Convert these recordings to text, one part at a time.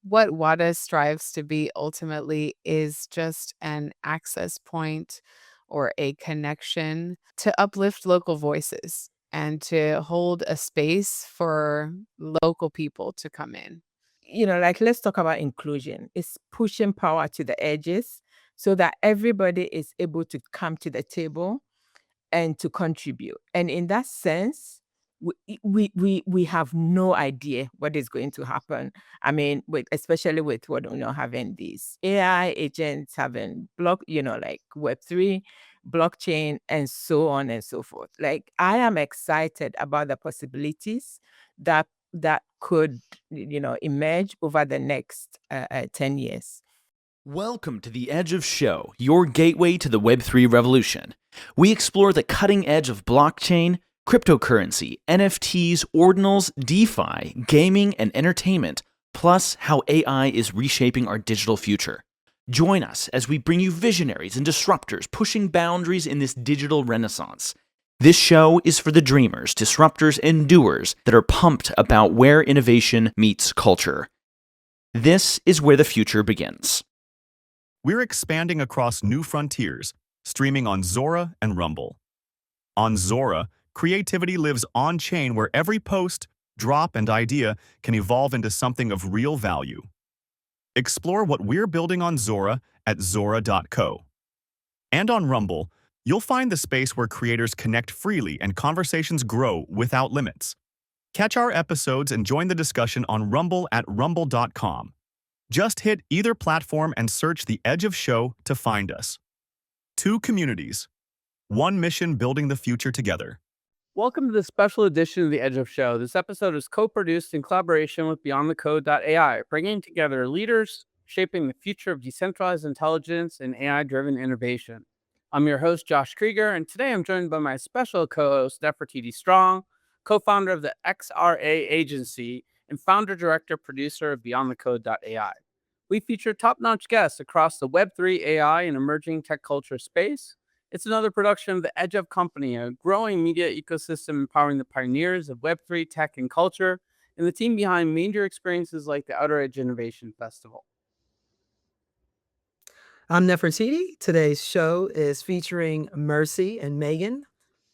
what WADA strives to be ultimately is just an access point or a connection to uplift local voices and to hold a space for local people to come in. Like let's talk about inclusion. It's pushing power to the edges so that everybody is able to come to the table and to contribute. And in that sense, we have no idea what is going to happen. I mean, especially with what having these AI agents, having like Web3, blockchain, and so on and so forth. Like I am excited about the possibilities that could emerge over the next 10 years. Welcome to the Edge of Show, your gateway to the Web3 revolution. We explore the cutting edge of blockchain, cryptocurrency, NFTs, ordinals, DeFi, gaming, and entertainment, plus how AI is reshaping our digital future. Join us as we bring you visionaries and disruptors pushing boundaries in this digital renaissance. This show is for the dreamers, disruptors, and doers that are pumped about where innovation meets culture. This is where the future begins. We're expanding across new frontiers, streaming on Zora and Rumble. On Zora, creativity lives on-chain where every post, drop, and idea can evolve into something of real value. Explore what we're building on Zora at zora.co. And on Rumble, you'll find the space where creators connect freely and conversations grow without limits. Catch our episodes and join the discussion on Rumble at rumble.com. Just hit either platform and search The Edge of Show to find us. Two communities, one mission building the future together. Welcome to the special edition of The Edge of Show. This episode is co-produced in collaboration with BeyondTheCode.ai, bringing together leaders shaping the future of decentralized intelligence and AI-driven innovation. I'm your host, Josh Krieger, and today I'm joined by my special co-host, Nefertiti Strong, co-founder of the XRA Agency, and founder-director-producer of BeyondTheCode.ai. We feature top-notch guests across the Web3, AI, and emerging tech culture space. It's another production of The Edge of Company, a growing media ecosystem empowering the pioneers of Web3 tech and culture, and the team behind major experiences like the Outer Edge Innovation Festival. I'm Nefertiti. Today's show is featuring Mercy and Megan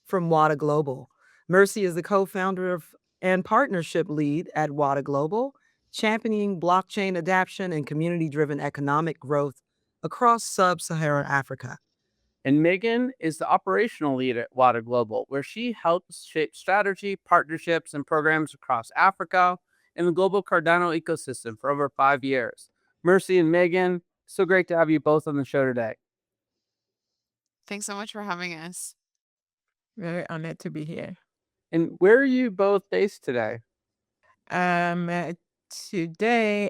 from Wada Global. Mercy is the co-founder of and partnership lead at Wada Global, championing blockchain adoption and community-driven economic growth across sub-Saharan Africa. And Megan is the operational lead at Wada Global, where she helps shape strategy, partnerships, and programs across Africa and the global Cardano ecosystem for over 5 years. Mercy and Megan, so great to have you both on the show today. Thanks so much for having us. Very honored to be here. And where are you both based today? Today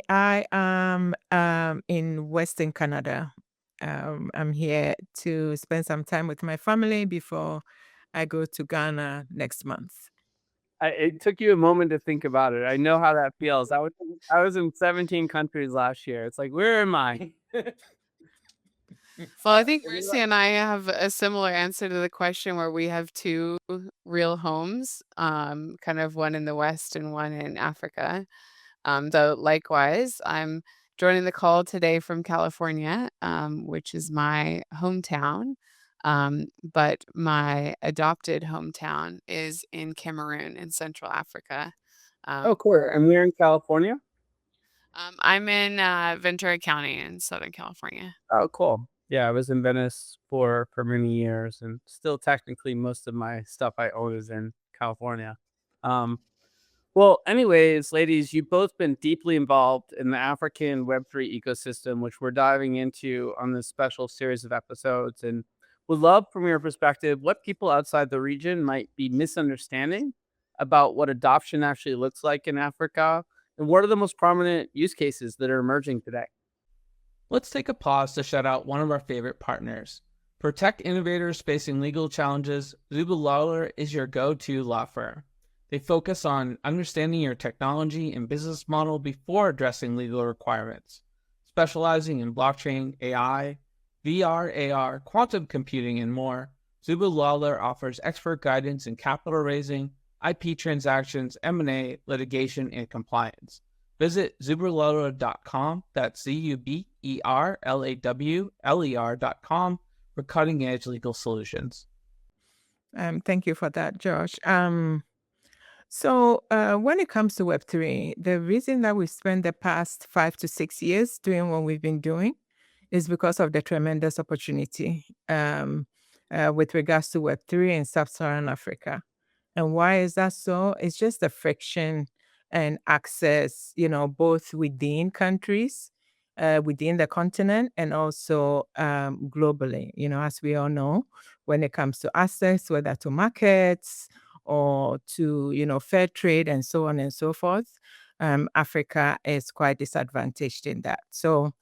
I am in Western Canada. I'm here to spend some time with my family before I go to Ghana next month. It took you a moment to think about it. I know how that feels. I was in 17 countries last year. It's like, where am I? Well, I think Mercy and I have a similar answer to the question where we have two real homes, kind of one in the West and one in Africa. Though likewise, I'm joining the call today from California, which is my hometown. But my adopted hometown is in Cameroon in Central Africa. Oh, cool. And we're in California? I'm in Ventura County in Southern California. Oh, cool. Yeah, I was in Venice for many years, and still technically most of my stuff I own is in California. Well, anyways, ladies, you've both been deeply involved in the African Web3 ecosystem, which we're diving into on this special series of episodes, and would love from your perspective what people outside the region might be misunderstanding about what adoption actually looks like in Africa, and what are the most prominent use cases that are emerging today. Let's take a pause to shout out one of our favorite partners. For tech innovators facing legal challenges, Zuba Lawler is your go-to law firm. They focus on understanding your technology and business model before addressing legal requirements. Specializing in blockchain, AI, VR, AR, quantum computing, and more, Zuba Lawler offers expert guidance in capital raising, IP transactions, M&A, litigation, and compliance. Visit zuberlawler.com, that's zuberlawler.com, for cutting edge legal solutions. Thank you for that, Josh. When it comes to Web3, the reason that we spent the past 5 to 6 years doing what we've been doing is because of the tremendous opportunity with regards to Web3 in sub-Saharan Africa. And why is that so? It's just the friction and access, both within countries, within the continent, and also globally. As we all know, when it comes to access, whether to markets or to, fair trade and so on and so forth, Africa is quite disadvantaged in that. So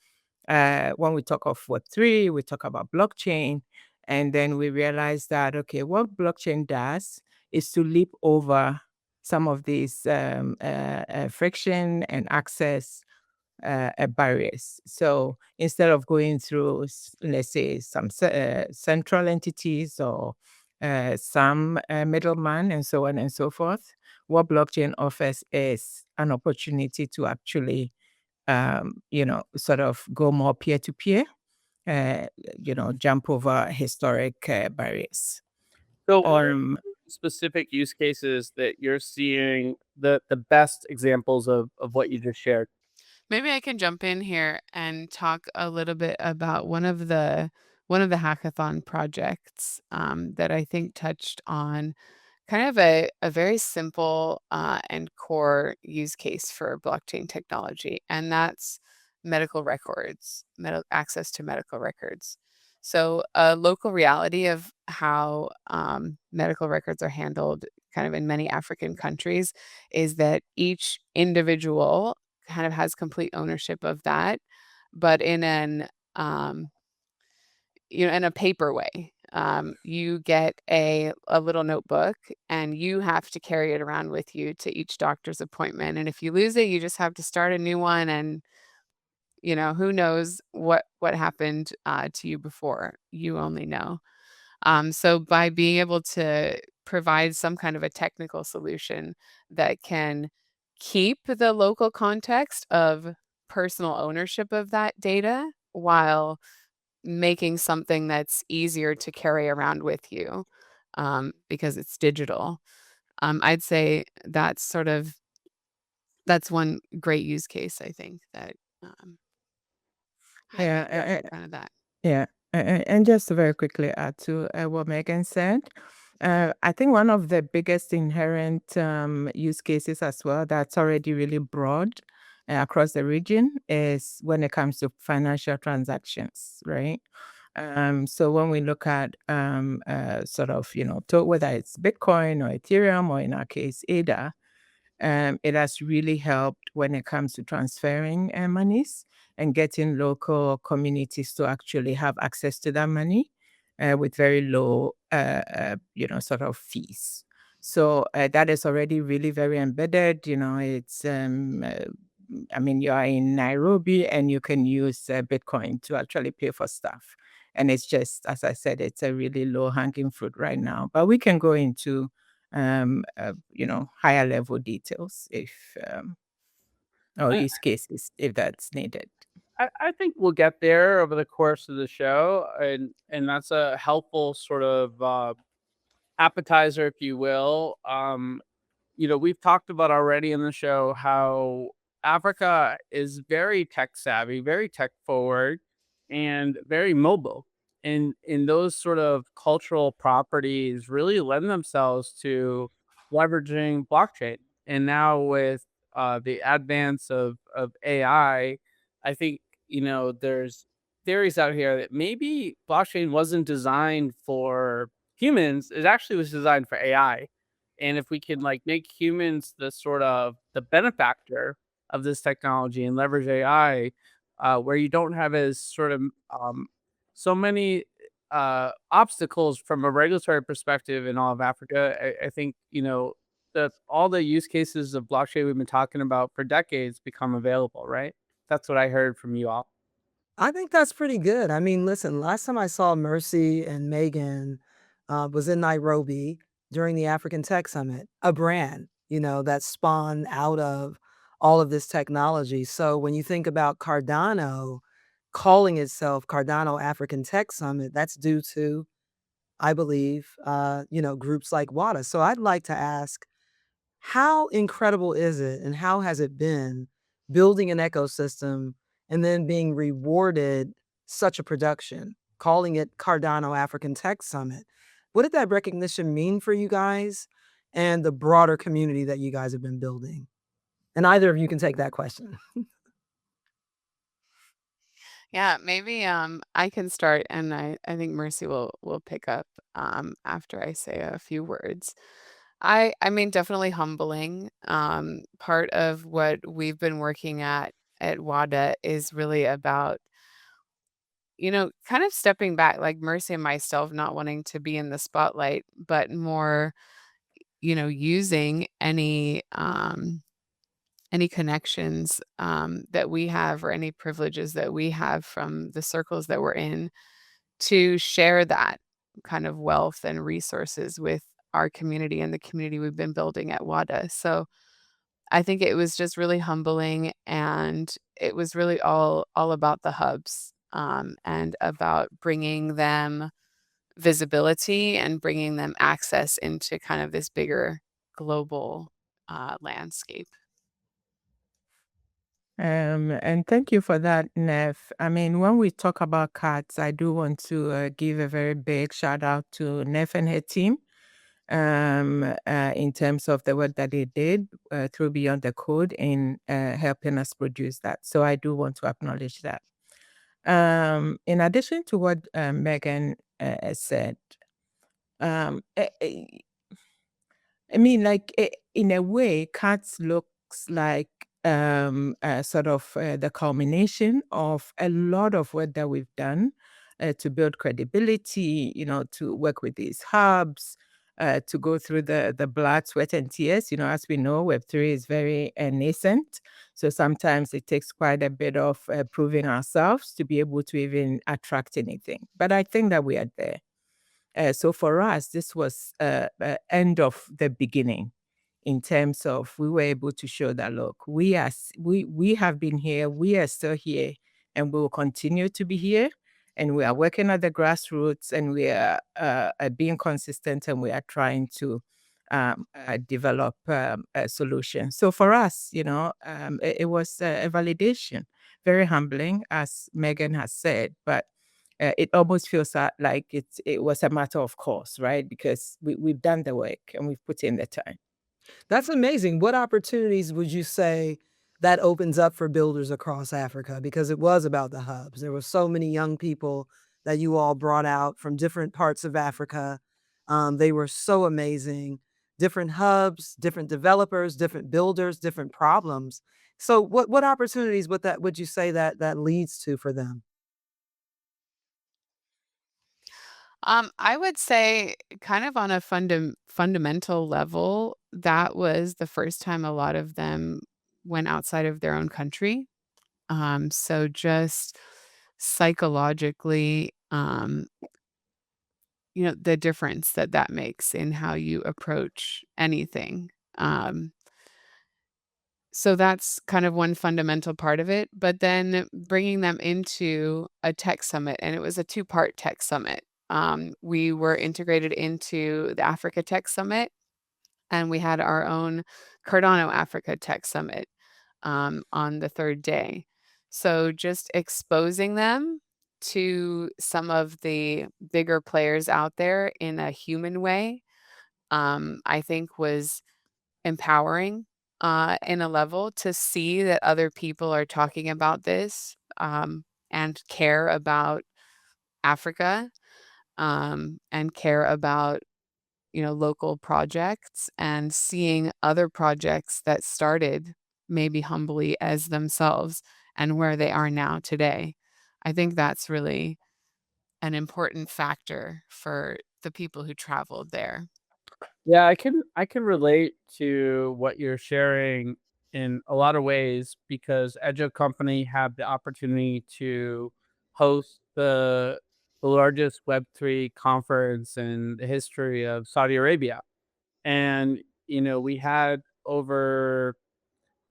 when we talk of Web3, we talk about blockchain, and then we realize that, okay, what blockchain does is to leap over some of these friction and access barriers. So instead of going through, let's say, some central entities or some middleman and so on and so forth, what blockchain offers is an opportunity to actually sort of go more peer to peer, jump over historic barriers. So, what are Or specific use cases that you're seeing the best examples of what you just shared? Maybe I can jump in here and talk a little bit about one of the hackathon projects that I think touched on kind of a very simple and core use case for blockchain technology, and that's medical records, access to medical records. So, a local reality of how medical records are handled kind of in many African countries is that each individual kind of has complete ownership of that, but um, in a paper way. You get a little notebook and you have to carry it around with you to each doctor's appointment. And if you lose it, you just have to start a new one. And who knows what happened to you before? You only know. So by being able to provide some kind of a technical solution that can keep the local context of personal ownership of that data while making something that's easier to carry around with you, because it's digital. I'd say that's one great use case, I think, that highlighted yeah, kind of that. yeah, and just to very quickly add to what Megan said, I think one of the biggest inherent use cases as well that's already really broad across the region is when it comes to financial transactions, right? So when we look at sort of, whether it's Bitcoin or Ethereum or in our case, ADA, it has really helped when it comes to transferring monies and getting local communities to actually have access to that money with very low, sort of fees. So that is already really very embedded. I mean, you are in Nairobi and you can use Bitcoin to actually pay for stuff. And it's just, as I said, it's a really low hanging fruit right now. But we can go into higher level details if or I, use cases if that's needed. I think we'll get there over the course of the show, and that's a helpful sort of appetizer, if you will. We've talked about already in the show how Africa is very tech savvy, very tech forward, and very mobile. And in those sort of cultural properties really lend themselves to leveraging blockchain. And now with the advance of I think, there's theories out here that maybe blockchain wasn't designed for humans, it actually was designed for AI. And if we can like make humans the sort of the benefactor of this technology and leverage AI, where you don't have as sort of so many obstacles from a regulatory perspective in all of Africa, I think that all the use cases of blockchain we've been talking about for decades become available. Right? That's what I heard from you all. I think that's pretty good. I mean, listen, last time I saw Mercy and Megan was in Nairobi during the African Tech Summit, a brand, that spawned out of all of this technology. So when you think about Cardano calling itself Cardano African Tech Summit, that's due to, I believe, groups like WADA. So I'd like to ask, how incredible is it and how has it been building an ecosystem and then being rewarded such a production, calling it Cardano African Tech Summit? What did that recognition mean for you guys and the broader community that you guys have been building? And either of you can take that question. Yeah, maybe I can start, and I think Mercy will pick up after I say a few words. I mean, definitely humbling. Part of what we've been working at WADA is really about, kind of stepping back, like Mercy and myself not wanting to be in the spotlight, but more, using any connections that we have or any privileges that we have from the circles that we're in to share that kind of wealth and resources with our community and the community we've been building at WADA. So I think it was just really humbling, and it was really all about the hubs, and about bringing them visibility and bringing them access into kind of this bigger global landscape. And thank you for that, Neff. I mean, when we talk about cats, I do want to give a very big shout out to Neff and her team in terms of the work that they did through Beyond the Code in helping us produce that. So I do want to acknowledge that. In addition to what Megan said, um, eh, eh, I mean, like in a way, cats looks like sort of the culmination of a lot of work that we've done to build credibility. To work with these hubs, to go through the blood, sweat, and tears. As we know, Web3 is very nascent, so sometimes it takes quite a bit of proving ourselves to be able to even attract anything. But I think that we are there. So for us, this was end of the beginning in terms of we were able to show that, look, we have been here, we are still here, and we will continue to be here. And we are working at the grassroots, and we are being consistent, and we are trying to develop a solution. So for us, it was a validation, very humbling, as Megan has said, but it almost feels like it was a matter of course, right? Because we've done the work and we've put in the time. That's amazing. What opportunities would you say that opens up for builders across Africa? Because it was about the hubs. There were so many young people that you all brought out from different parts of Africa. They were so amazing. Different hubs, different developers, different builders, different problems. So what opportunities would you say that leads to for them? I would say kind of on a fundamental level, that was the first time a lot of them went outside of their own country. So just psychologically, the difference that that makes in how you approach anything. Um, so that's kind of one fundamental part of it. But then bringing them into a tech summit, and it was a two-part tech summit. We were integrated into the Africa Tech Summit, and we had our own Cardano Africa Tech Summit on the third day. So just exposing them to some of the bigger players out there in a human way, I think was empowering in a level to see that other people are talking about this and care about Africa, and care about local projects, and seeing other projects that started maybe humbly as themselves and where they are now today. I think that's really an important factor for the people who traveled there. Yeah, I can relate to what you're sharing in a lot of ways because Edge Company had the opportunity to host the largest Web3 conference in the history of Saudi Arabia. And we had over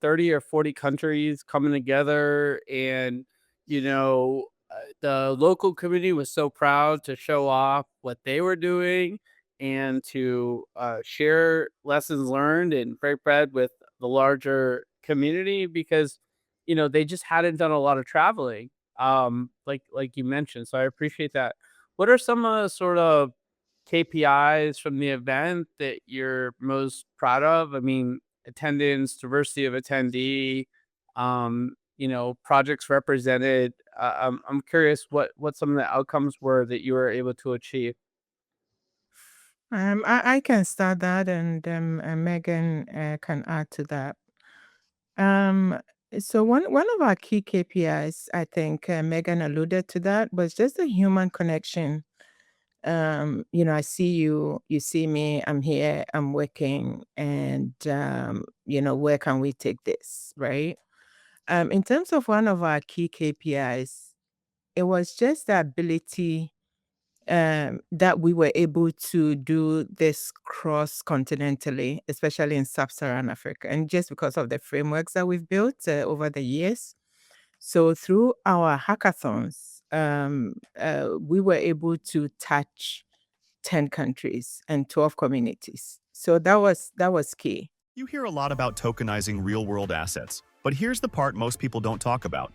30 or 40 countries coming together, and the local community was so proud to show off what they were doing and to share lessons learned and break bread with the larger community, because they just hadn't done a lot of traveling, like you mentioned. So I appreciate that. What are some sort of KPIs from the event that you're most proud of? I mean, attendance, diversity of attendee, projects represented. I'm curious what some of the outcomes were that you were able to achieve. I can start that, and Megan can add to that. Um, so one of our key KPIs, I think Megan alluded to that, was just the human connection. I see you, you see me, I'm here, I'm working, and where can we take this, right? In terms of one of our key KPIs, it was just the ability that we were able to do this cross continentally, especially in sub-Saharan Africa, and just because of the frameworks that we've built over the years. So through our hackathons, we were able to touch 10 countries and 12 communities. So that was key. You hear a lot about tokenizing real-world assets, but here's the part most people don't talk about.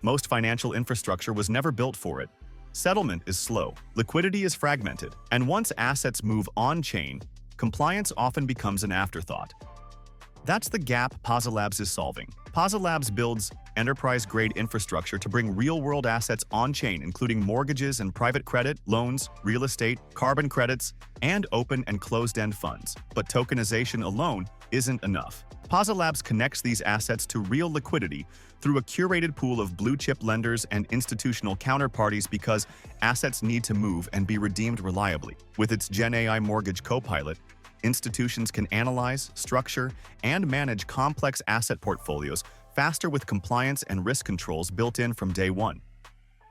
Most financial infrastructure was never built for it. Settlement is slow, liquidity is fragmented, and once assets move on-chain, compliance often becomes an afterthought. That's the gap Pasa Labs is solving. Pasa Labs builds enterprise-grade infrastructure to bring real-world assets on-chain, including mortgages and private credit, loans, real estate, carbon credits, and open and closed-end funds. But tokenization alone isn't enough. Pasa Labs connects these assets to real liquidity through a curated pool of blue-chip lenders and institutional counterparties, because assets need to move and be redeemed reliably. With its Gen AI Mortgage Copilot, institutions can analyze, structure, and manage complex asset portfolios faster with compliance and risk controls built in from day one.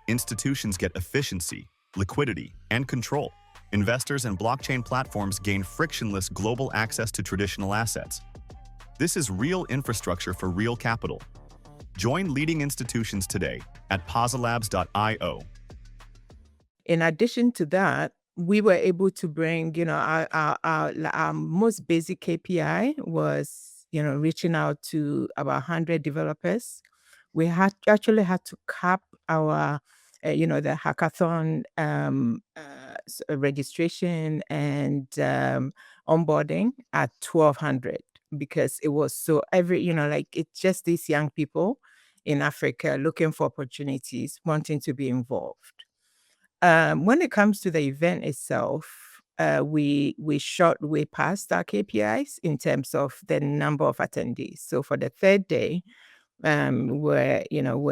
Institutions get efficiency, liquidity, and control. Investors and blockchain platforms gain frictionless global access to traditional assets. This is real infrastructure for real capital. Join leading institutions today at pasalabs.io. In addition to that, we were able to bring, our most basic KPI was, reaching out to about 100 developers. We actually had to cap our, the hackathon registration and onboarding at 1,200, because it was so it's just these young people in Africa looking for opportunities, wanting to be involved. When it comes to the event itself, we shot way past our KPIs in terms of the number of attendees. So for the third day, we're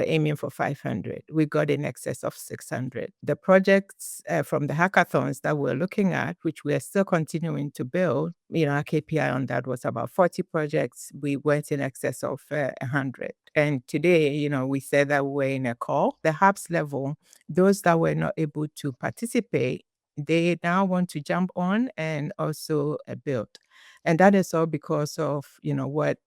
aiming for 500. We got in excess of 600. The projects from the hackathons that we're looking at, which we are still continuing to build, our KPI on that was about 40 projects. We went in excess of 100. And today, we said that we're in a call. The hubs level, those that were not able to participate, they now want to jump on and also build. And that is all because of, what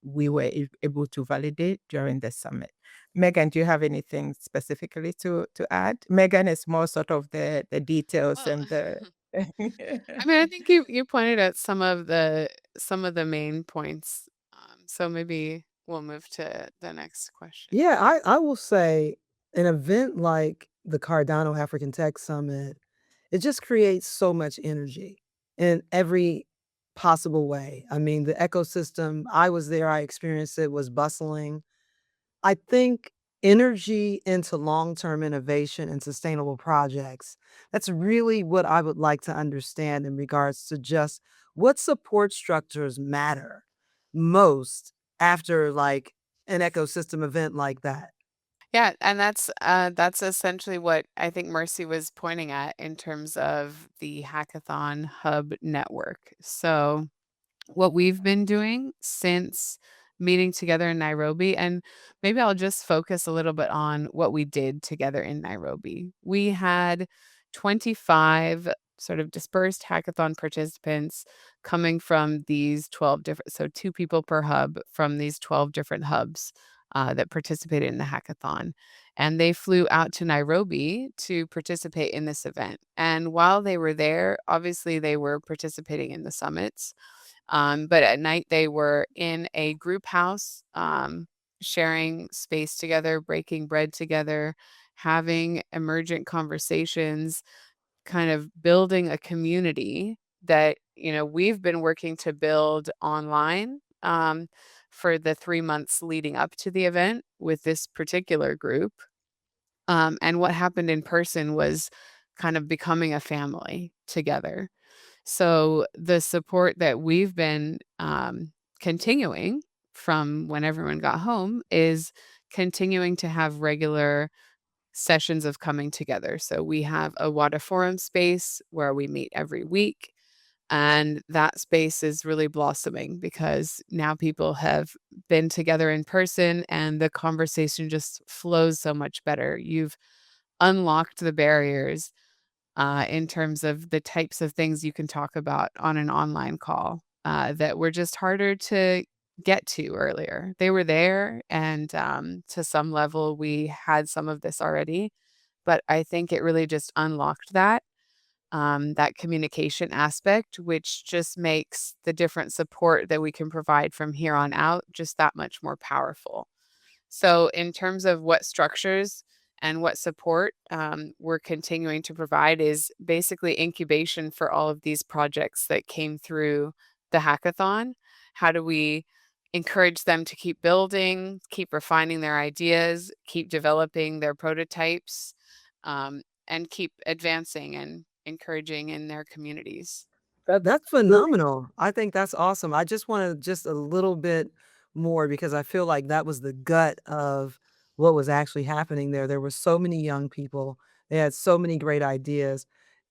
we were able to validate during the summit. Megan, do you have anything specifically to add? Megan is more sort of the details Well, and the I mean, I think you pointed out some of the main points. So maybe we'll move to the next question. Yeah, I will say an event like the Cardano African Tech Summit, it just creates so much energy in every possible way. I mean, the ecosystem, I was there, I experienced it, was bustling. I think energy into long-term innovation and sustainable projects, that's really what I would like to understand in regards to just what support structures matter most after like an ecosystem event like that. Yeah, and that's essentially what I think Mercy was pointing at in terms of the Hackathon Hub network. So what we've been doing since meeting together in Nairobi, and maybe I'll just focus a little bit on what we did together in Nairobi. We had 25 sort of dispersed hackathon participants coming from these 12 different, so 2 people per hub from these 12 different hubs that participated in the hackathon. And they flew out to Nairobi to participate in this event. And while they were there, obviously they were participating in the summits. But at night, they were in a group house, sharing space together, breaking bread together, having emergent conversations, kind of building a community that, we've been working to build online for the 3 months leading up to the event with this particular group. And what happened in person was kind of becoming a family together. So the support that we've been continuing from when everyone got home is continuing to have regular sessions of coming together. So we have a Wada Forum space where we meet every week. And that space is really blossoming because now people have been together in person and the conversation just flows so much better. You've unlocked the barriers in terms of the types of things you can talk about on an online call that were just harder to get to earlier. They were there, and to some level, we had some of this already, but I think it really just unlocked that communication aspect, which just makes the different support that we can provide from here on out just that much more powerful. So, in terms of what structures and what support we're continuing to provide, is basically incubation for all of these projects that came through the hackathon. How do we encourage them to keep building, keep refining their ideas, keep developing their prototypes, and keep advancing and encouraging in their communities? That's phenomenal. I think that's awesome. I just wanted just a little bit more because I feel like that was the gut of what was actually happening there. There were so many young people. They had so many great ideas.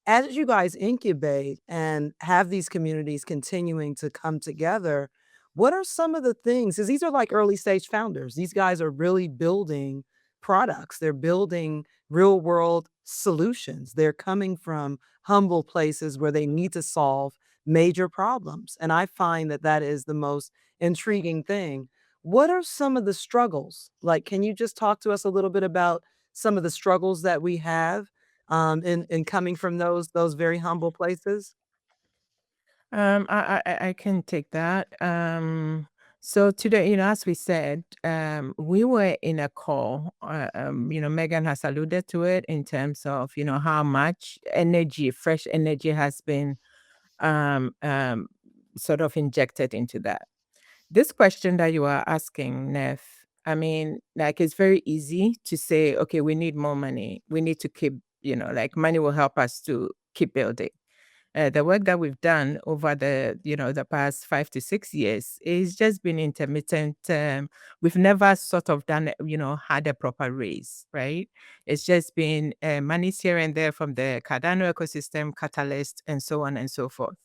As you guys incubate and have these communities continuing to come together, what are some of the things? Because these are like early stage founders. These guys are really building products. They're building real world solutions. They're coming from humble places where they need to solve major problems. And I find that that is the most intriguing thing. What are some of the struggles? Like, can you just talk to us a little bit about some of the struggles that we have in coming from those very humble places? I can take that. So today, as we said, we were in a call. Megan has alluded to it in terms of how much energy, fresh energy, has been um, um, sort of injected into that. This question that you are asking, Neff, I mean, like, it's very easy to say, okay, we need more money. We need to keep, like, money will help us to keep building. The work that we've done over the past 5 to 6 years is just been intermittent. We've never sort of done, had a proper raise, right? It's just been monies here and there from the Cardano ecosystem, Catalyst, and so on and so forth.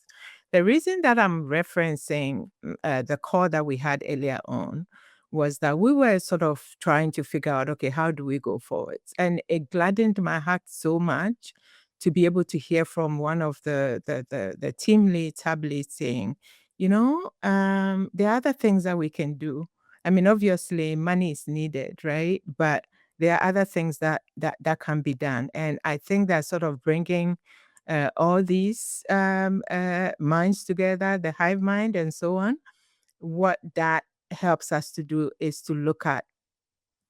The reason that I'm referencing the call that we had earlier on was that we were sort of trying to figure out, okay, how do we go forward? And it gladdened my heart so much to be able to hear from one of the team leads, hub leads, saying, there are other things that we can do. I mean, obviously, money is needed, right? But there are other things that can be done, and I think that sort of bringing all these minds together, the hive mind, and so on. What that helps us to do is to look at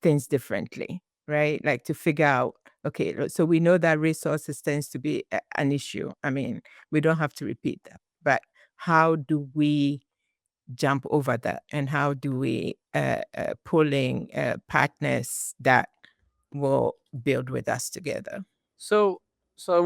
things differently, right? Like to figure out, okay, so we know that resources tends to be an issue. I mean, we don't have to repeat that, but how do we jump over that, and how do we pull in partners that will build with us together? So, so I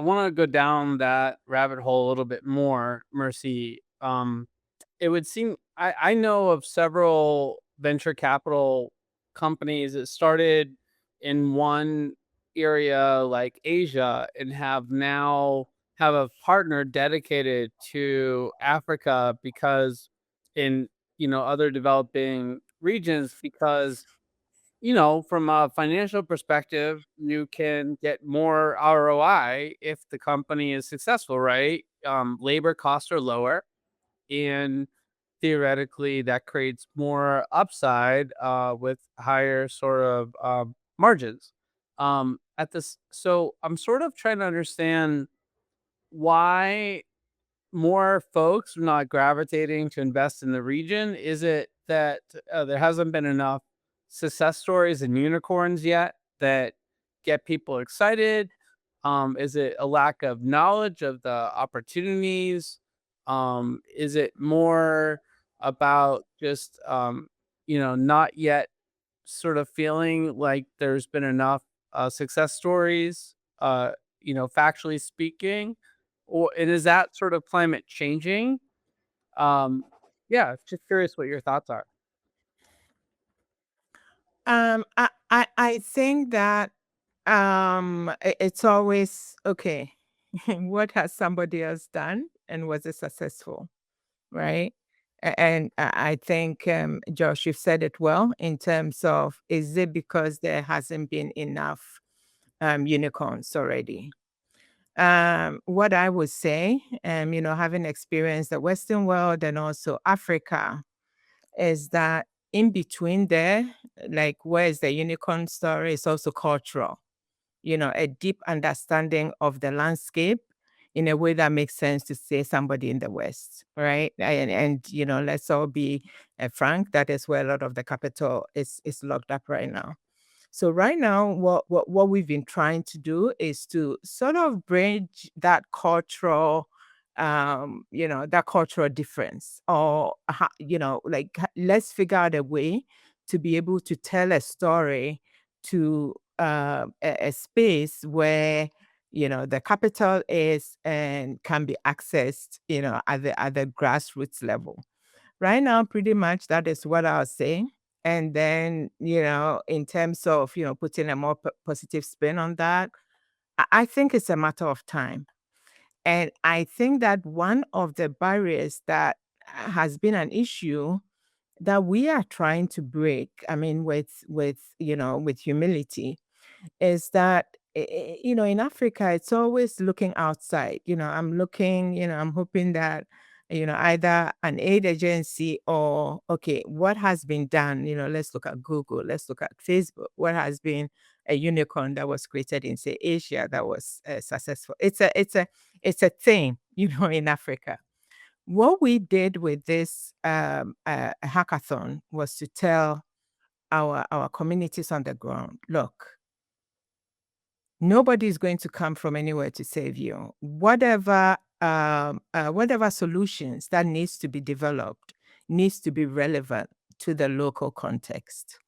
wanna go down that rabbit hole a little bit more, Mercy. It would seem I know of several venture capital companies that started in one area like Asia and have now have a partner dedicated to Africa because in other developing regions because from a financial perspective, you can get more ROI if the company is successful, right? Labor costs are lower, and theoretically that creates more upside with higher sort of margins. At this, so I'm sort of trying to understand why more folks are not gravitating to invest in the region? Is it that there hasn't been enough success stories and unicorns yet that get people excited? Is it a lack of knowledge of the opportunities? Is it more about just, not yet sort of feeling like there's been enough success stories, factually speaking? Or and is that sort of climate changing? Um, yeah, just curious what your thoughts are. I think that it's always okay. What has somebody else done and was it successful, right? And I think, Josh, you've said it well in terms of, is it because there hasn't been enough unicorns already? What I would say, having experienced the Western world and also Africa, is that in between there, like where's the unicorn story, is also cultural, a deep understanding of the landscape in a way that makes sense to say somebody in the West, right? And let's all be frank, that is where a lot of the capital is locked up right now. So right now, what we've been trying to do is to sort of bridge that cultural difference, or let's figure out a way to be able to tell a story to a space where the capital is and can be accessed, at the grassroots level. Right now, pretty much that is what I was saying. And then, in terms of, putting a more positive spin on that, I think it's a matter of time. And I think that one of the barriers that has been an issue that we are trying to break, I mean, with humility, is that in Africa it's always looking outside. I'm hoping that either an aid agency or, okay, what has been done, let's look at Google, let's look at Facebook, what has been a unicorn that was created in, say, Asia, that was successful. It's a thing, in Africa. What we did with this hackathon was to tell our communities on the ground, look, nobody is going to come from anywhere to save you. Whatever solutions that needs to be developed needs to be relevant to the local context.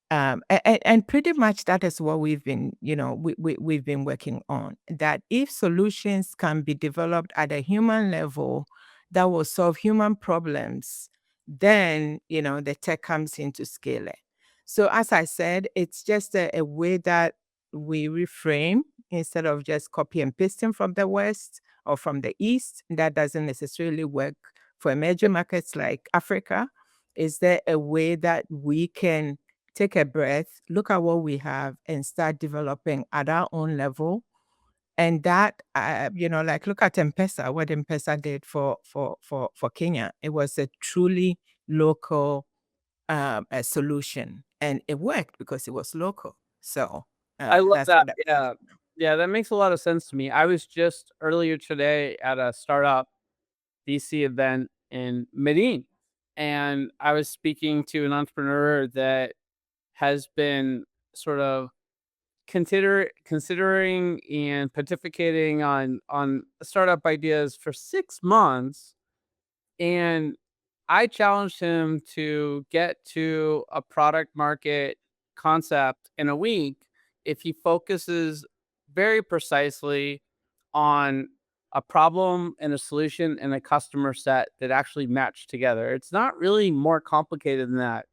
And pretty much that is what we've been, we've been working on. That if solutions can be developed at a human level that will solve human problems, then the tech comes into scale it. So as I said, it's just a way that we reframe instead of just copy and pasting from the West or from the East. That doesn't necessarily work for emerging markets like Africa. Is there a way that we can take a breath, look at what we have, and start developing at our own level? And that, like, look at M-Pesa, what M-Pesa did for Kenya. It was a truly local a solution, and it worked because it was local. So I love that's that. what I Yeah. Yeah, that makes a lot of sense to me. I was just earlier today at a startup VC event in Medellin, and I was speaking to an entrepreneur that has been sort of considering and pontificating on startup ideas for 6 months, and I challenged him to get to a product market concept in a week if he focuses very precisely on a problem and a solution and a customer set that actually match together. It's not really more complicated than that.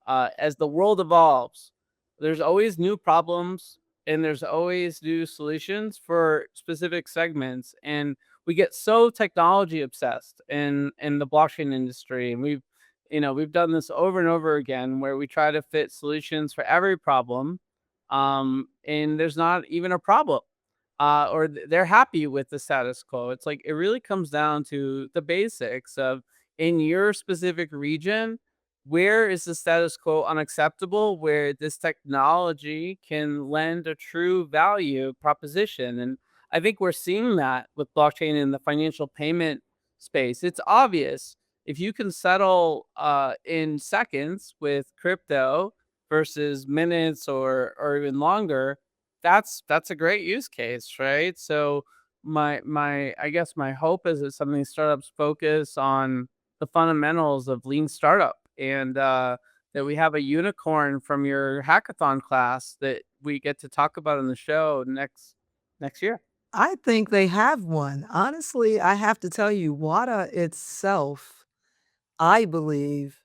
As the world evolves, there's always new problems and there's always new solutions for specific segments. And we get so technology obsessed in the blockchain industry, and we've done this over and over again where we try to fit solutions for every problem, and there's not even a problem, or they're happy with the status quo. It's like it really comes down to the basics of in your specific region, where is the status quo unacceptable, where this technology can lend a true value proposition. And I think we're seeing that with blockchain in the financial payment space. It's obvious if you can settle in seconds with crypto versus minutes or even longer, that's a great use case, right? So my I guess my hope is that some of these startups focus on the fundamentals of lean startup, and that we have a unicorn from your hackathon class that we get to talk about in the show next year. I think they have one. Honestly, I have to tell you, Wada itself, I believe,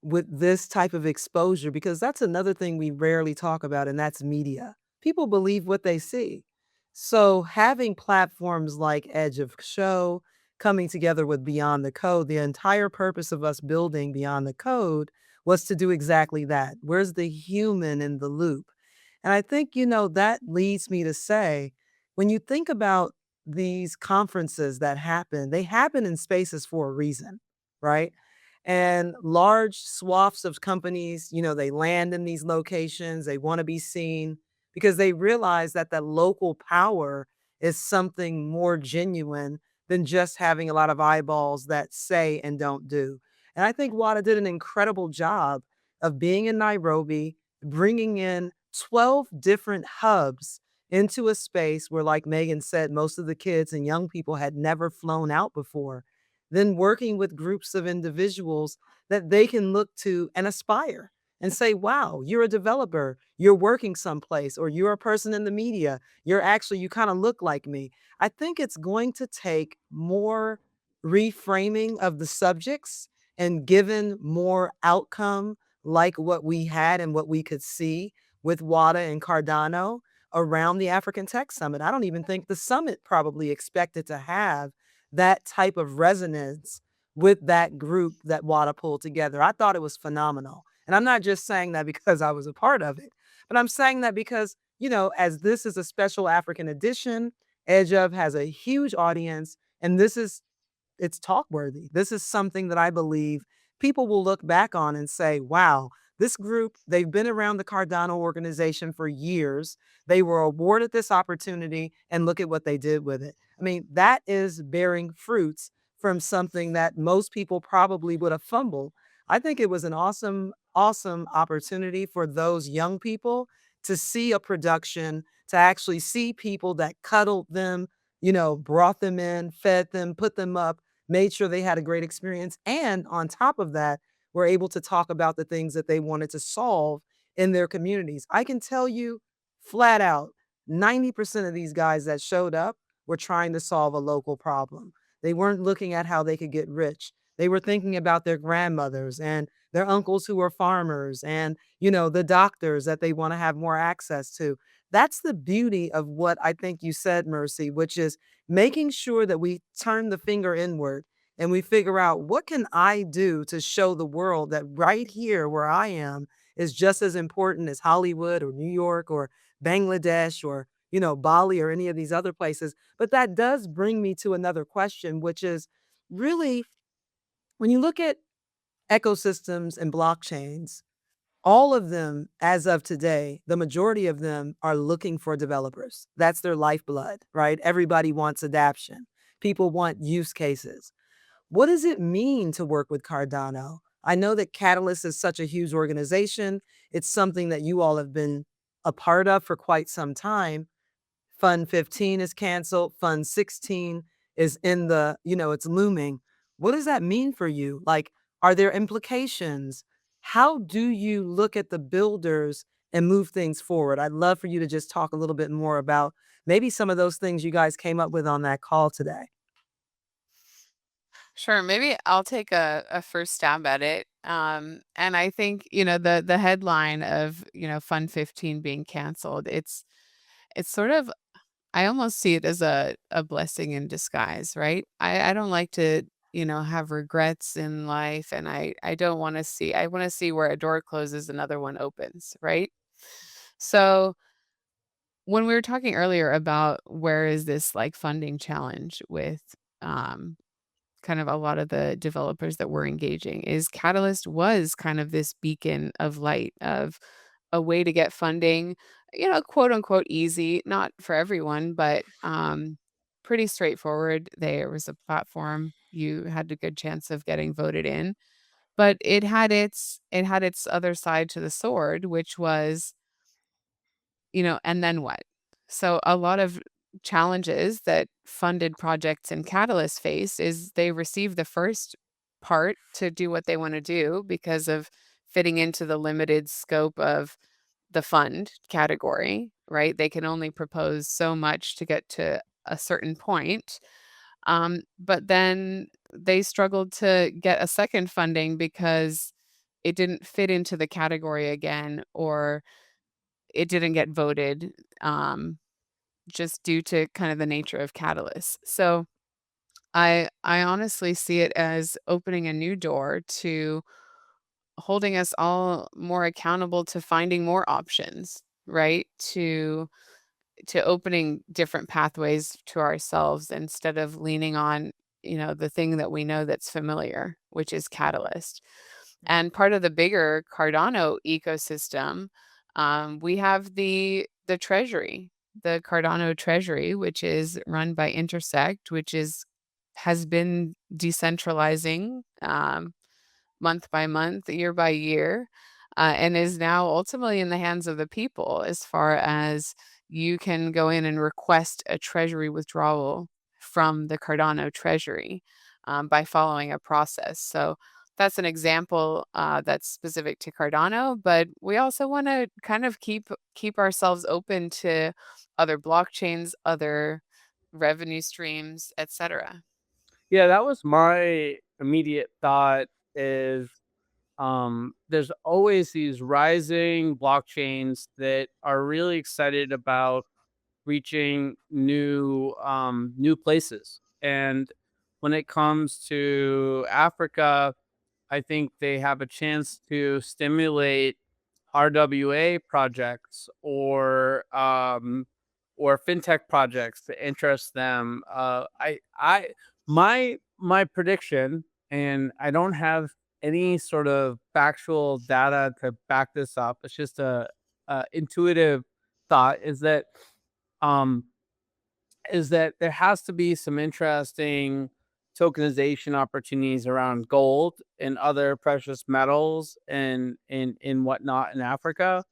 with this type of exposure, because that's another thing we rarely talk about, and that's media. People believe what they see. So having platforms like Edge of Show coming together with Beyond the Code, the entire purpose of us building Beyond the Code was to do exactly that. Where's the human in the loop? And I think, that leads me to say, when you think about these conferences that happen, they happen in spaces for a reason, right? And large swaths of companies, they land in these locations, they want to be seen because they realize that the local power is something more genuine than just having a lot of eyeballs that say and don't do. And I think WADA did an incredible job of being in Nairobi, bringing in 12 different hubs into a space where, like Megan said, most of the kids and young people had never flown out before, then working with groups of individuals that they can look to and aspire and say, wow, you're a developer, you're working someplace, or you're a person in the media, you kind of look like me. I think it's going to take more reframing of the subjects and given more outcome like what we had and what we could see with WADA and Cardano around the African Tech Summit. I don't even think the summit probably expected to have that type of resonance with that group that WADA pulled together. I thought it was phenomenal. And I'm not just saying that because I was a part of it, but I'm saying that because, as this is a special African edition, Edge of has a huge audience, and it's talk worthy. This is something that I believe people will look back on and say, wow, this group, they've been around the Cardano organization for years. They were awarded this opportunity, and look at what they did with it. I mean, that is bearing fruits from something that most people probably would have fumbled. I think it was an awesome, awesome opportunity for those young people to see a production, to actually see people that cuddled them, brought them in, fed them, put them up, made sure they had a great experience. And on top of that, were able to talk about the things that they wanted to solve in their communities. I can tell you flat out, 90% of these guys that showed up were trying to solve a local problem. They weren't looking at how they could get rich. They were thinking about their grandmothers and their uncles who were farmers and, the doctors that they want to have more access to. That's the beauty of what I think you said, Mercy, which is making sure that we turn the finger inward and we figure out what can I do to show the world that right here where I am is just as important as Hollywood or New York or Bangladesh or, Bali or any of these other places. But that does bring me to another question, which is really when you look at ecosystems and blockchains, all of them, as of today, the majority of them are looking for developers. That's their lifeblood, right? Everybody wants adaption. People want use cases. What does it mean to work with Cardano? I know that Catalyst is such a huge organization. It's something that you all have been a part of for quite some time. Fund 15 is canceled. Fund 16 is it's looming. What does that mean for you? Like, are there implications? How do you look at the builders and move things forward? I'd love for you to just talk a little bit more about maybe some of those things you guys came up with on that call today. Sure, maybe I'll take a first stab at it. And I think, the headline of, Fund 15 being canceled, it's sort of I almost see it as a blessing in disguise, right? I don't like to, have regrets in life, and I don't want to see. I want to see where a door closes, another one opens, right? So when we were talking earlier about where is this like funding challenge with um kind of a lot of the developers that we're engaging, is Catalyst was kind of this beacon of light of a way to get funding, quote unquote easy, not for everyone, but pretty straightforward. There was a platform, you had a good chance of getting voted in, but it had its other side to the sword, which was, and then what? So a lot of challenges that funded projects in Catalyst face is they receive the first part to do what they want to do because of fitting into the limited scope of the fund category, right? They can only propose so much to get to a certain point. But then they struggled to get a second funding because it didn't fit into the category again, or it didn't get voted, just due to kind of the nature of Catalyst. So I honestly see it as opening a new door to holding us all more accountable to finding more options, right? To opening different pathways to ourselves instead of leaning on, the thing that we know that's familiar, which is Catalyst. And part of the bigger Cardano ecosystem, we have the treasury, the Cardano treasury, which is run by Intersect, which has been decentralizing month by month, year by year, and is now ultimately in the hands of the people as far as you can go in and request a treasury withdrawal from the Cardano treasury by following a process. So that's an example that's specific to Cardano, but we also want to kind of keep ourselves open to other blockchains, other revenue streams, etc. Yeah, that was my immediate thought is there's always these rising blockchains that are really excited about reaching new places. And when it comes to Africa, I think they have a chance to stimulate RWA projects or fintech projects to interest them. My prediction, and I don't have any sort of factual data to back this up. It's just a intuitive thought um is that there has to be some interesting tokenization opportunities around gold and other precious metals and in whatnot in Africa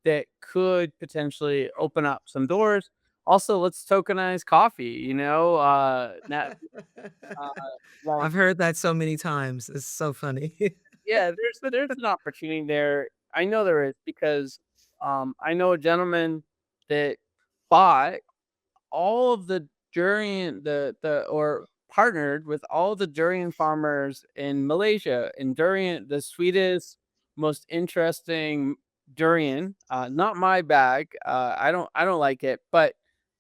that could potentially open up some doors. Also, let's tokenize coffee. Uh, like I've heard that so many times. It's so funny. yeah, there's an opportunity there. I know there is because I know a gentleman that bought all of the durian the or partnered with all the durian farmers in Malaysia. And durian, the sweetest, most interesting durian, not my bag. I don't like it, but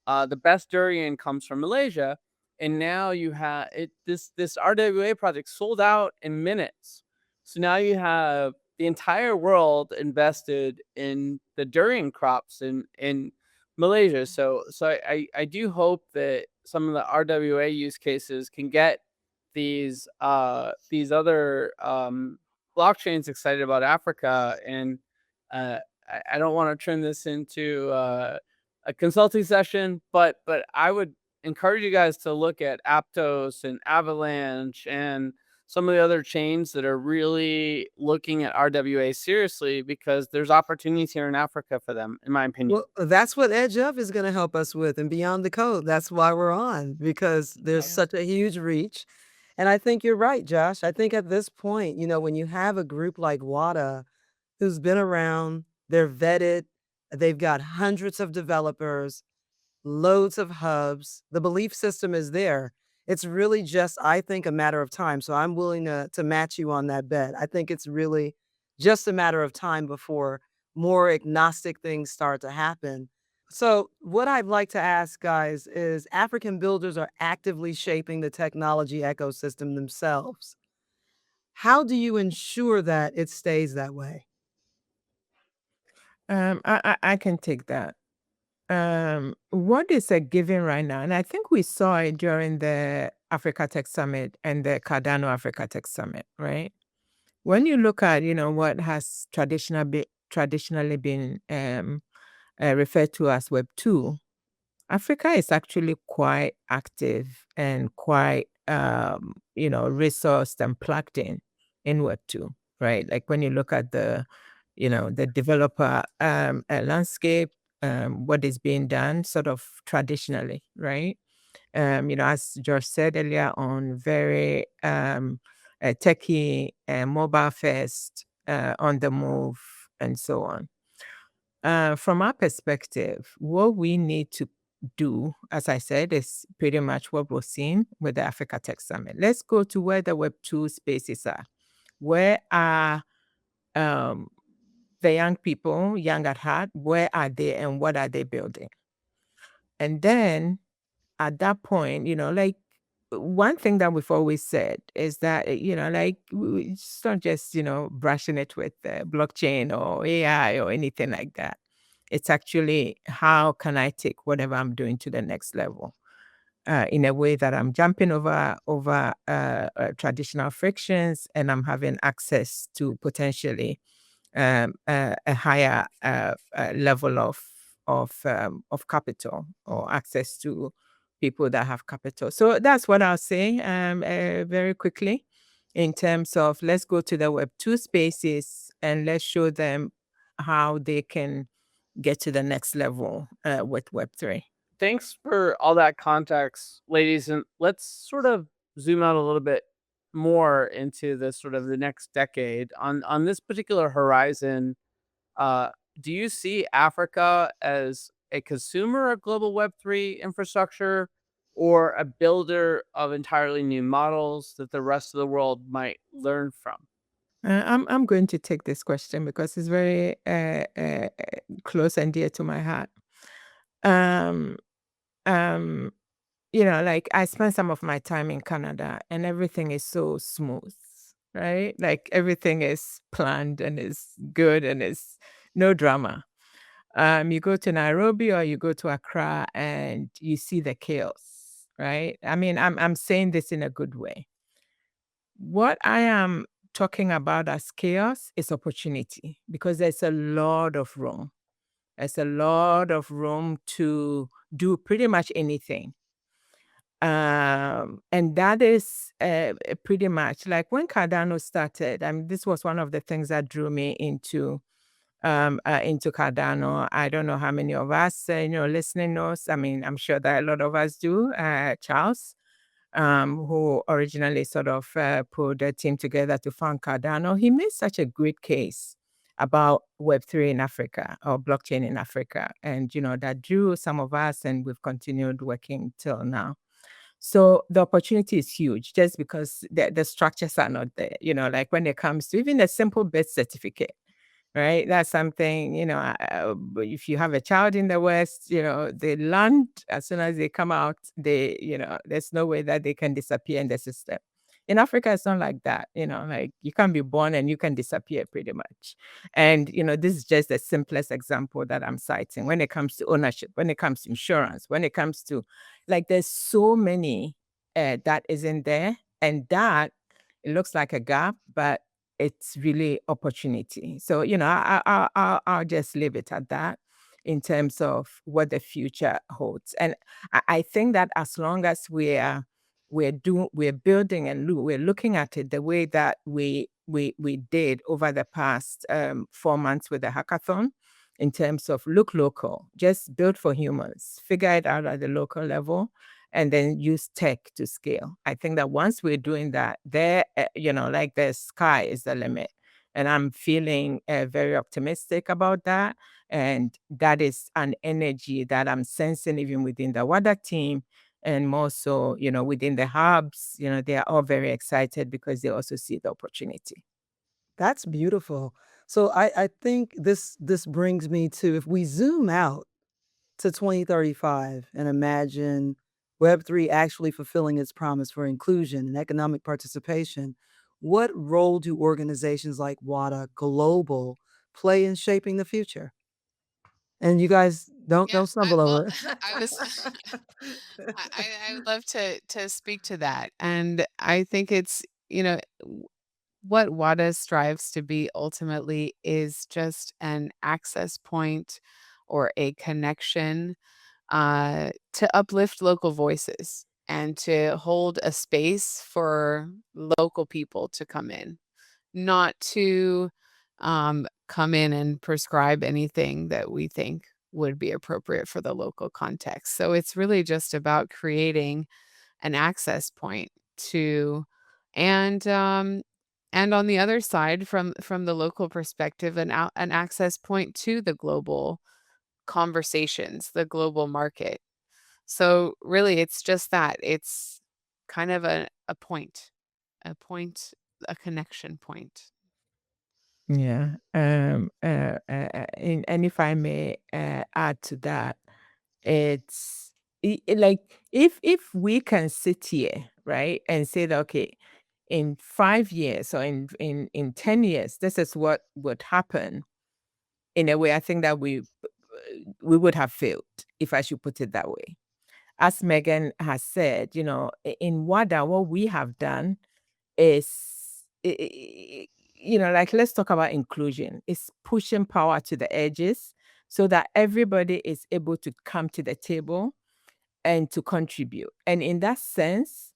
the best durian comes from Malaysia. And now you have it this RWA project sold out in minutes. So now you have the entire world invested in the durian crops in Malaysia. So I do hope that some of the RWA use cases can get these other blockchains excited about Africa. And I don't want to turn this into a consulting session, but I would encourage you guys to look at Aptos and Avalanche and some of the other chains that are really looking at RWA seriously, because there's opportunities here in Africa for them, in my opinion. Well, that's what Edge Up is going to help us with and Beyond the Code. That's why we're on, because there's Yeah. such a huge reach. And I think you're right, Josh. I think at this point, when you have a group like WADA who's been around, they're vetted, they've got hundreds of developers, loads of hubs. The belief system is there. It's really just, I think, a matter of time. So I'm willing to match you on that bet. I think it's really just a matter of time before more agnostic things start to happen. So, what I'd like to ask, guys, is African builders are actively shaping the technology ecosystem themselves. How do you ensure that it stays that way? I can take that. What is a given right now? And I think we saw it during the Africa Tech Summit and the Cardano Africa Tech Summit, right? When you look at, what has traditionally been referred to as Web 2, Africa is actually quite active and quite, resourced and plugged in Web 2, right? Like when you look at the developer landscape, what is being done sort of traditionally, right? As Josh said earlier on, very techie, mobile first, on the move, and so on. From our perspective, what we need to do, as I said, is pretty much what we're seeing with the Africa Tech Summit. Let's go to where the Web 2 spaces are. Where are um, the young people, young at heart, where are they and what are they building? And then at that point, like one thing that we've always said is that, like it's not just, brushing it with blockchain or AI or anything like that. It's actually how can I take whatever I'm doing to the next level in a way that I'm jumping over traditional frictions and I'm having access to potentially a higher level of capital or access to people that have capital. So that's what I'll say very quickly in terms of let's go to the Web 2 spaces and let's show them how they can get to the next level with Web 3. Thanks for all that context, ladies. And let's sort of zoom out a little bit more into the sort of the next decade. On this particular horizon, uh, do you see Africa as a consumer of global Web3 infrastructure or a builder of entirely new models that the rest of the world might learn from? I'm going to take this question because it's very close and dear to my heart. Um, um, like I spent some of my time in Canada and everything is so smooth, right? Like everything is planned and is good and is no drama. You go to Nairobi or you go to Accra and you see the chaos, right? I mean, I'm saying this in a good way. What I am talking about as chaos is opportunity because there's a lot of room. There's a lot of room to do pretty much anything. And that is pretty much like when Cardano started. I mean, this was one of the things that drew me into Cardano. I don't know how many of us, listening knows. I mean, I'm sure that a lot of us do. Charles, who originally sort of put a team together to found Cardano, he made such a great case about Web3 in Africa or blockchain in Africa. And, that drew some of us and we've continued working till now. So the opportunity is huge just because the structures are not there, like when it comes to even a simple birth certificate, right? That's something, if you have a child in the West, they land as soon as they come out, there's no way that they can disappear in the system. In Africa, it's not like that, like you can be born and you can disappear pretty much. And, this is just the simplest example that I'm citing when it comes to ownership, when it comes to insurance, when it comes to, like, there's so many that isn't there. And that, it looks like a gap, but it's really opportunity. So, I'll just leave it at that in terms of what the future holds. And I think that as long as we're building and we're looking at it the way that we did over the past 4 months with the hackathon, in terms of look local, just build for humans, figure it out at the local level, and then use tech to scale. I think that once we're doing that, like the sky is the limit. And I'm feeling very optimistic about that. And that is an energy that I'm sensing even within the WADA team and more so, within the hubs, they are all very excited because they also see the opportunity. That's beautiful. So I think this brings me to if we zoom out to 2035 and imagine Web3 actually fulfilling its promise for inclusion and economic participation, what role do organizations like Wada Global play in shaping the future? And you guys don't Yeah, don't stumble well, over I was it. I would love to speak to that. And I think it's, what WADA strives to be ultimately is just an access point or a connection to uplift local voices and to hold a space for local people to come in, not to come in and prescribe anything that we think would be appropriate for the local context. So it's really just about creating an access point to, and on the other side, from the local perspective, an access point to the global conversations, the global market. So really, it's just that. It's kind of a point, a connection point. Yeah. And if I may add to that, it's like if we can sit here, right, and say that, okay, in 5 years or in 10 years, this is what would happen. In a way, I think that we would have failed, if I should put it that way. As Megan has said, in WADA, what we have done is, like, let's talk about inclusion. It's pushing power to the edges so that everybody is able to come to the table and to contribute. And in that sense,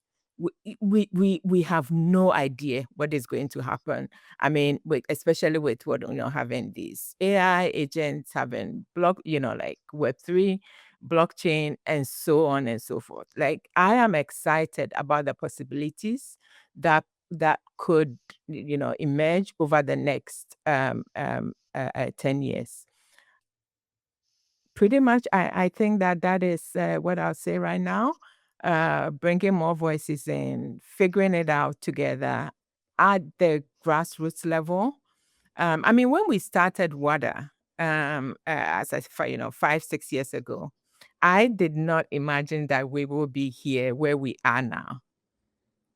we have no idea what is going to happen. I mean, especially with what, having these AI agents, having like Web3, blockchain, and so on and so forth. Like, I am excited about the possibilities that could, emerge over the next 10 years. Pretty much, I think that is what I'll say right now. Bringing more voices in, figuring it out together at the grassroots level. I mean, when we started WADA, as I, 5, 6 years ago, I did not imagine that we will be here where we are now,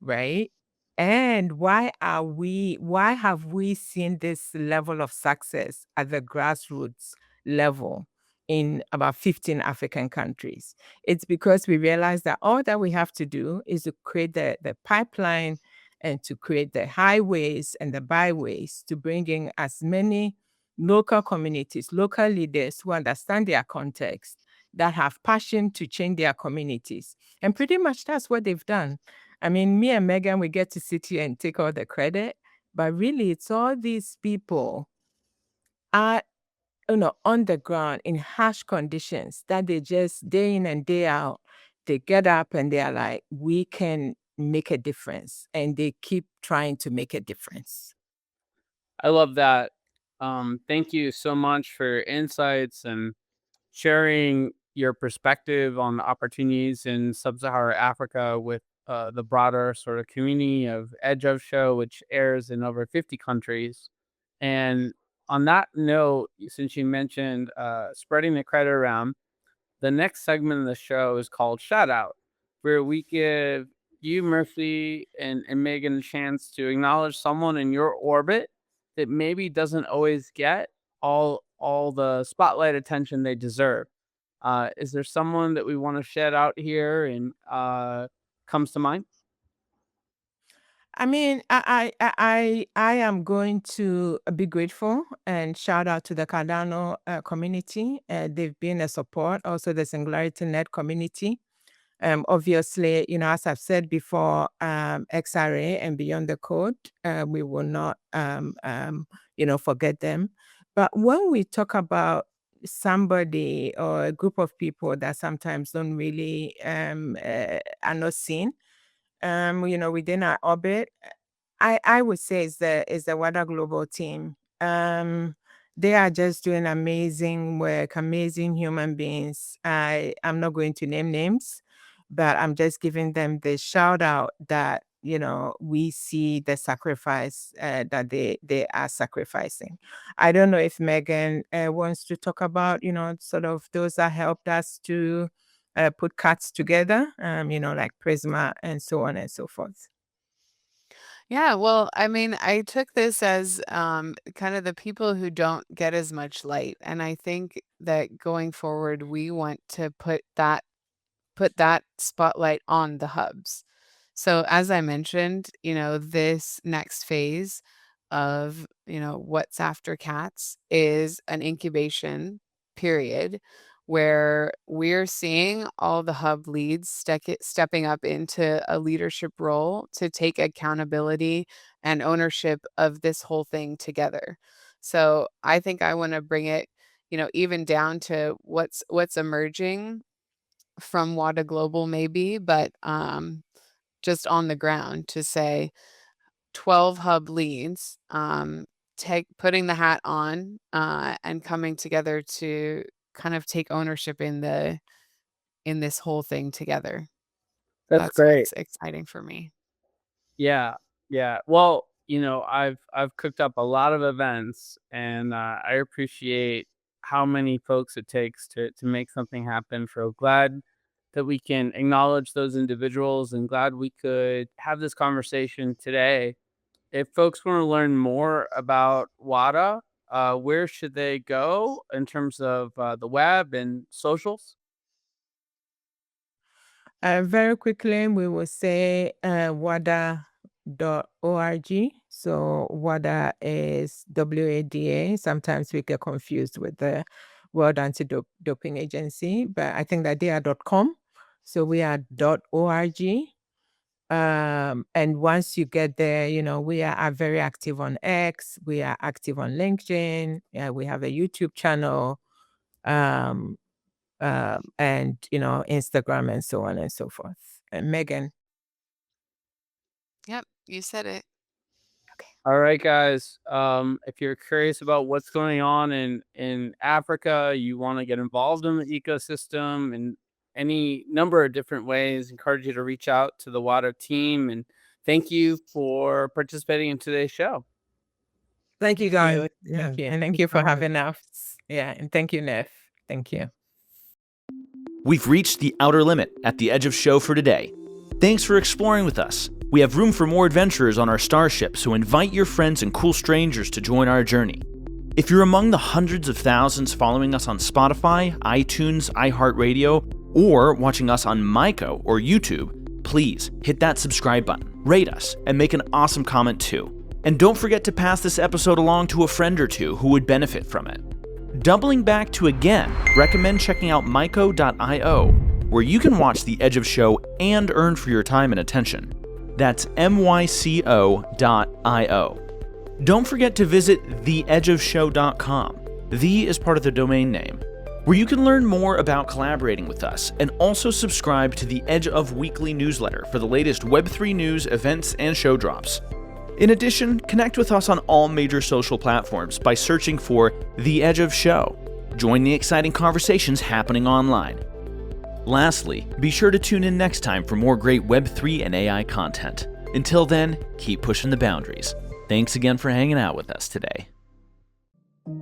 right? And why have we seen this level of success at the grassroots level in about 15 African countries? It's because we realized that all that we have to do is to create the pipeline and to create the highways and the byways to bring in as many local communities, local leaders who understand their context, that have passion to change their communities. And pretty much that's what they've done. I mean, me and Megan, we get to sit here and take all the credit, but really it's all these people are, on the ground in harsh conditions that they just day in and day out, they get up and they are like, we can make a difference. And they keep trying to make a difference. I love that. Thank you so much for your insights and sharing your perspective on the opportunities in sub-Saharan Africa with the broader sort of community of Edge of Show, which airs in over 50 countries. And on that note, since you mentioned spreading the credit around, the next segment of the show is called Shout Out, where we give you, Mercy, and Megan a chance to acknowledge someone in your orbit that maybe doesn't always get all the spotlight attention they deserve. Is there someone that we want to shout out here and comes to mind? I mean, I am going to be grateful and shout out to the Cardano community. They've been a support, also the Singularity Net community. Obviously, as I've said before, XRA and Beyond the Code, we will not, forget them. But when we talk about somebody or a group of people that sometimes don't really are not seen, within our orbit, I would say is the Wada Global team. They are just doing amazing work, amazing human beings. I'm not going to name names, but I'm just giving them the shout out that we see the sacrifice that they are sacrificing. I don't know if Megan wants to talk about, sort of those that helped us to put cards together, like Prisma and so on and so forth. Yeah, well, I mean, I took this as kind of the people who don't get as much light. And I think that going forward, we want to put that spotlight on the hubs. So as I mentioned, this next phase of, what's after cats is an incubation period where we're seeing all the hub leads stepping up into a leadership role to take accountability and ownership of this whole thing together. So I think I want to bring it, even down to what's emerging from Wada Global maybe, but just on the ground to say 12 hub leads, putting the hat on and coming together to kind of take ownership in this whole thing together. That's That's great. what's exciting for me. Yeah, yeah. Well, I've cooked up a lot of events, and I appreciate how many folks it takes to make something happen. So glad that we can acknowledge those individuals, and glad we could have this conversation today. If folks want to learn more about WADA, where should they go in terms of the web and socials? Very quickly, we will say wada.org. So WADA is WADA. Sometimes we get confused with the World Anti-Doping Agency, but I think that they are .com. So we are .org. And once you get there, we are very active on X. We are active on LinkedIn. We have a YouTube channel. And Instagram and so on and so forth. And Megan. Yep, you said it. All right, guys. If you're curious about what's going on in Africa, you want to get involved in the ecosystem in any number of different ways, encourage you to reach out to the WADA team. And thank you for participating in today's show. Thank you, guys. Thank you. And thank you for having us. Yeah. And thank you, Nef. Thank you. We've reached the outer limit at the Edge of Show for today. Thanks for exploring with us. We have room for more adventurers on our starship, so invite your friends and cool strangers to join our journey. If you're among the hundreds of thousands following us on Spotify, iTunes, iHeartRadio, or watching us on Myco or YouTube, please hit that subscribe button, rate us, and make an awesome comment too. And don't forget to pass this episode along to a friend or two who would benefit from it. Doubling back to again, recommend checking out myco.io, where you can watch The Edge of Show and earn for your time and attention. That's myco.io. Don't forget to visit theedgeofshow.com. The is part of the domain name, where you can learn more about collaborating with us and also subscribe to the Edge of Weekly newsletter for the latest Web3 news, events, and show drops. In addition, connect with us on all major social platforms by searching for The Edge of Show. Join the exciting conversations happening online. Lastly, be sure to tune in next time for more great Web3 and AI content. Until then, keep pushing the boundaries. Thanks again for hanging out with us today.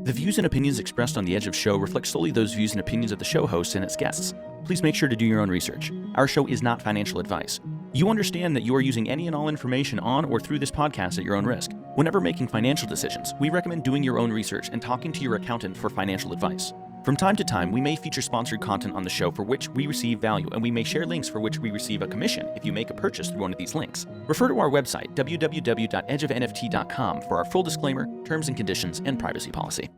The views and opinions expressed on The Edge of Show reflect solely those views and opinions of the show host and its guests. Please make sure to do your own research. Our show is not financial advice. You understand that you are using any and all information on or through this podcast at your own risk. Whenever making financial decisions, we recommend doing your own research and talking to your accountant for financial advice. From time to time, we may feature sponsored content on the show for which we receive value, and we may share links for which we receive a commission if you make a purchase through one of these links. Refer to our website, www.edgeofnft.com, for our full disclaimer, terms and conditions, and privacy policy.